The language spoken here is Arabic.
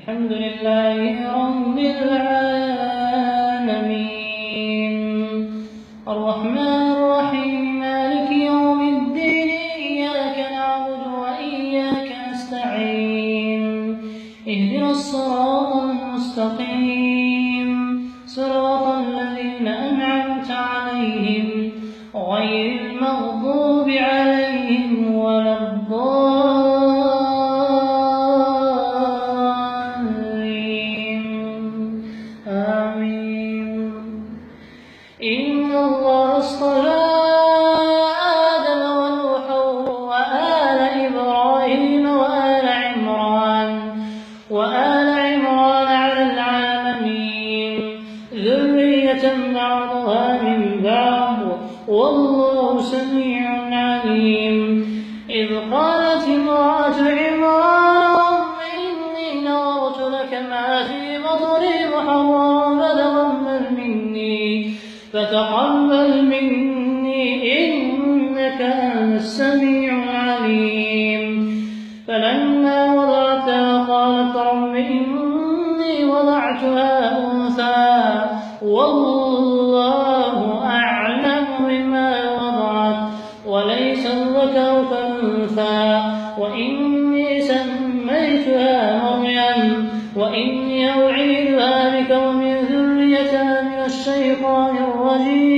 الحمد لله رب العالمين الرحمن الرحيم مالك يوم الدين إياك نعبد وإياك نستعين اهدنا الصراط المستقيم صراط الذين أنعمت عليهم غير المغضوب عليهم ولا الضالين آمين. إن الله اصطفى آدم ونوحا وآل إبراهيم وآل عمران على العالمين ذرية بعضها من بعض والله سميع عليم. إذ قالت امرأة عمران رب إني نذرت لك ما في بطني محررا فتقبل مني إنك أنت السميع العليم. فلما وضعتها قالت رب إني وضعتها أنثى والله أعلم بما وضعت وليس الذكر كالأنثى وإني سميتها مريم وإني أعيذها بك ومن ذريتها من الشيطان الرجيم